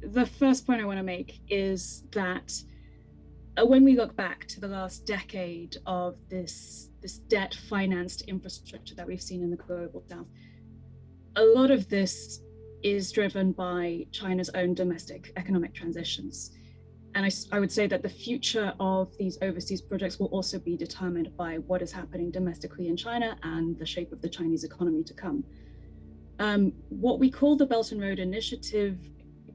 the first point I want to make is that when we look back to the last decade of this debt financed infrastructure that we've seen in the global south, a lot of this is driven by China's own domestic economic transitions. And I would say that the future of these overseas projects will also be determined by what is happening domestically in China and the shape of the Chinese economy to come. What we call the Belt and Road Initiative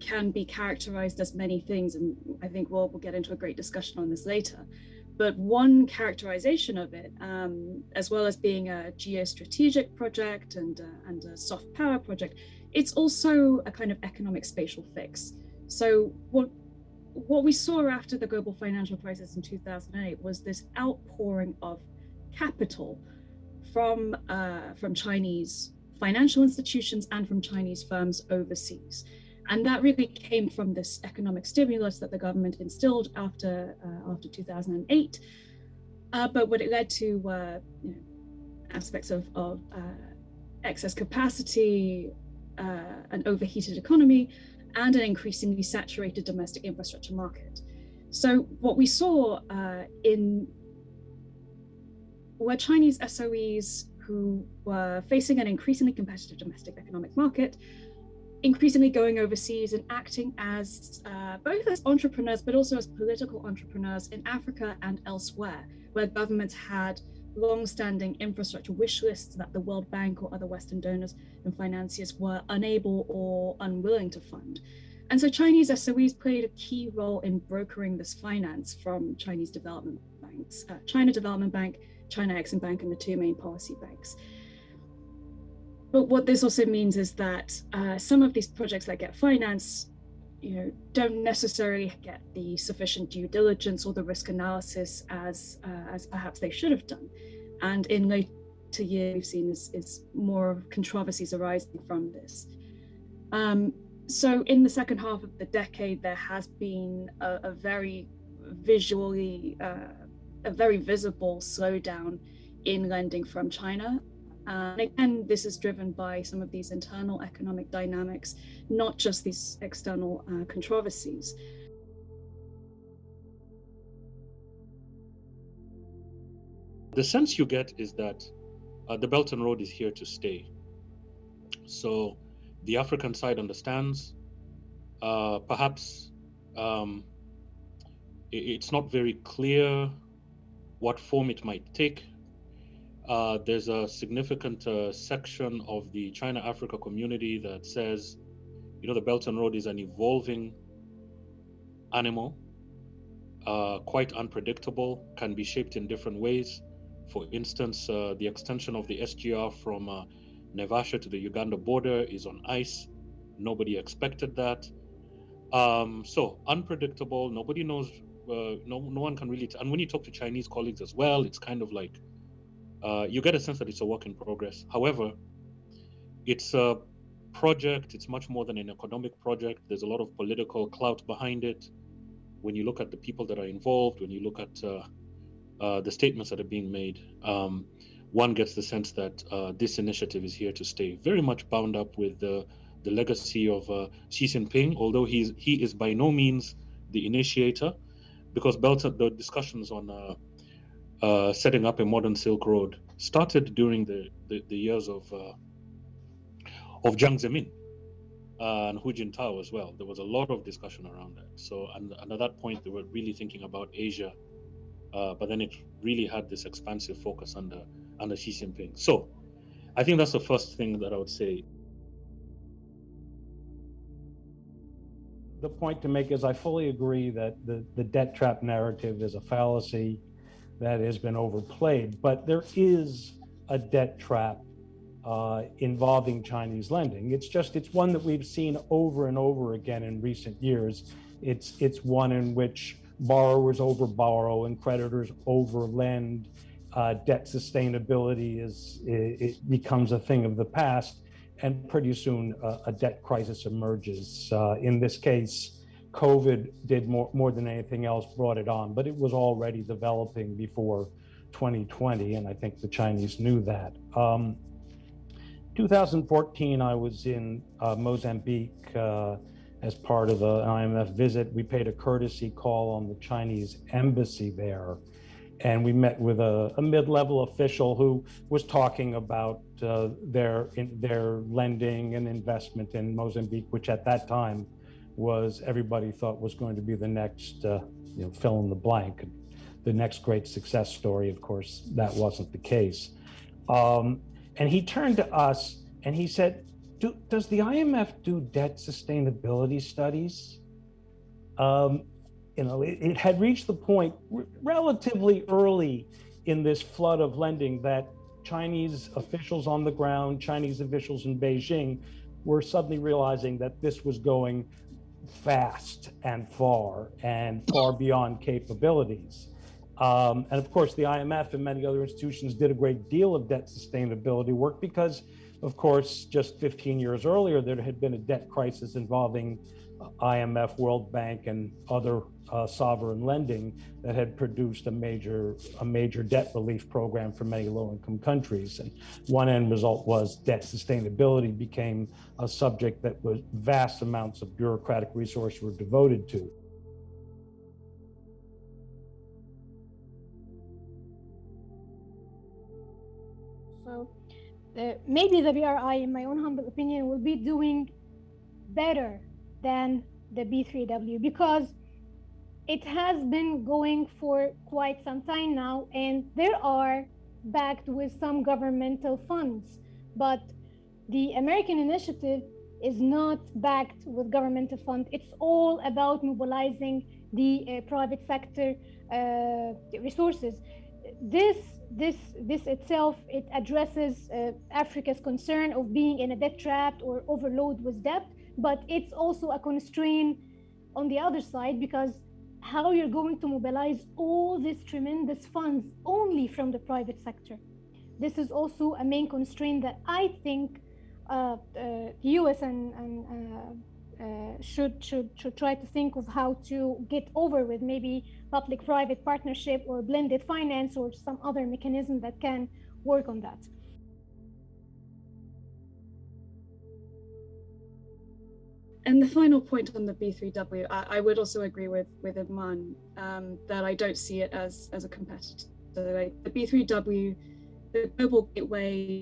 can be characterized as many things, and I think we'll get into a great discussion on this later. But one characterization of it, as well as being a geostrategic project and a soft power project, it's also a kind of economic spatial fix. So what we saw after the global financial crisis in 2008 was this outpouring of capital from Chinese financial institutions and from Chinese firms overseas. And that really came from this economic stimulus that the government instilled after 2008. But what it led to aspects of excess capacity, an overheated economy, and an increasingly saturated domestic infrastructure market. So what we saw were Chinese SOEs who were facing an increasingly competitive domestic economic market, increasingly going overseas and acting as both as entrepreneurs, but also as political entrepreneurs in Africa and elsewhere, where governments had long-standing infrastructure wish lists that the World Bank or other Western donors and financiers were unable or unwilling to fund. And so Chinese SOEs played a key role in brokering this finance from Chinese development banks, China Development Bank, China Exim Bank, and the two main policy banks. But what this also means is that some of these projects that get financed, don't necessarily get the sufficient due diligence or the risk analysis as perhaps they should have done. And in later years, we've seen is more controversies arising from this. So in the second half of the decade, there has been a very visible slowdown in lending from China. And again, this is driven by some of these internal economic dynamics, not just these external controversies. The sense you get is that the Belt and Road is here to stay. So the African side understands. Perhaps it's not very clear what form it might take. There's a significant section of the China-Africa community that says, the Belt and Road is an evolving animal, quite unpredictable, can be shaped in different ways. For instance, the extension of the SGR from Naivasha to the Uganda border is on ice. Nobody expected that. So unpredictable, nobody knows, no one can really, and when you talk to Chinese colleagues as well, it's kind of like, you get a sense that it's a work in progress. However, it's a project, it's much more than an economic project. There's a lot of political clout behind it. When you look at the people that are involved, when you look at the statements that are being made, one gets the sense that this initiative is here to stay, very much bound up with the legacy of Xi Jinping, although he is by no means the initiator, because the discussions on setting up a modern Silk Road started during the years of Jiang Zemin and Hu Jintao as well. There was a lot of discussion around that. So, and at that point, they were really thinking about Asia, but then it really had this expansive focus under Xi Jinping. So, I think that's the first thing that I would say. The point to make is I fully agree that the debt trap narrative is a fallacy that has been overplayed, but there is a debt trap involving Chinese lending. It's one that we've seen over and over again in recent years. It's one in which borrowers overborrow and creditors overlend. Debt sustainability it becomes a thing of the past, and pretty soon a debt crisis emerges. In this case, COVID did more than anything else, brought it on, but it was already developing before 2020, and I think the Chinese knew that. 2014, I was in Mozambique as part of the IMF visit. We paid a courtesy call on the Chinese embassy there, and we met with a mid-level official who was talking about their lending and investment in Mozambique, which at that time was, everybody thought was going to be the next fill in the blank, the next great success story. Of course, that wasn't the case. And he turned to us and he said, does the IMF do debt sustainability studies? It had reached the point relatively early in this flood of lending that Chinese officials on the ground, Chinese officials in Beijing, were suddenly realizing that this was going fast and far beyond capabilities. And of course, the IMF and many other institutions did a great deal of debt sustainability work because, of course, just 15 years earlier, there had been a debt crisis involving IMF, World Bank, and other sovereign lending that had produced a major debt relief program for many low-income countries. And one end result was debt sustainability became a subject that was vast amounts of bureaucratic resources were devoted to. So maybe the BRI, in my own humble opinion, will be doing better than the B3W because it has been going for quite some time now, and there are backed with some governmental funds, but the American initiative is not backed with governmental funds. It's all about mobilizing the private sector resources. This itself, it addresses Africa's concern of being in a debt trap or overload with debt, but it's also a constraint on the other side, because how you're going to mobilize all these tremendous funds only from the private sector. This is also a main constraint that I think the US should try to think of how to get over with, maybe public-private partnership or blended finance or some other mechanism that can work on that. And the final point on the B3W, I would also agree with Eman that I don't see it as a competitor. The B3W, the global gateway,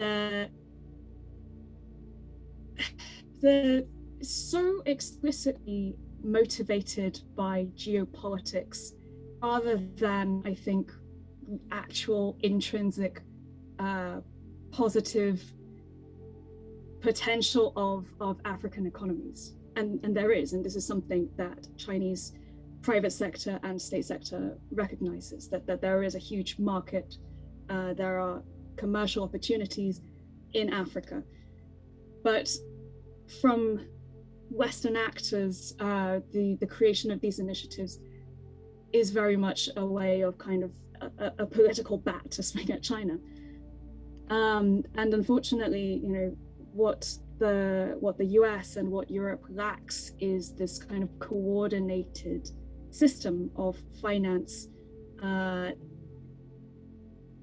they're so explicitly motivated by geopolitics rather than, I think, actual intrinsic positive potential of African economies. And there is, and this is something that Chinese private sector and state sector recognizes, that there is a huge market, there are commercial opportunities in Africa. But from Western actors, the creation of these initiatives is very much a way of kind of a political bat to swing at China. And unfortunately, what the US and what Europe lacks is this kind of coordinated system of finance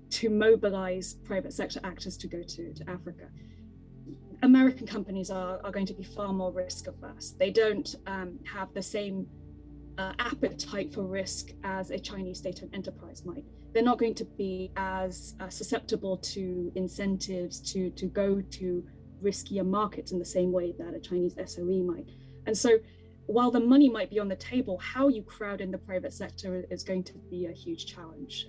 to mobilize private sector actors to go to Africa. American companies are going to be far more risk averse. They don't have the same appetite for risk as a Chinese state-owned enterprise might. They're not going to be as susceptible to incentives to go to riskier markets in the same way that a Chinese SOE might. And so while the money might be on the table, how you crowd in the private sector is going to be a huge challenge.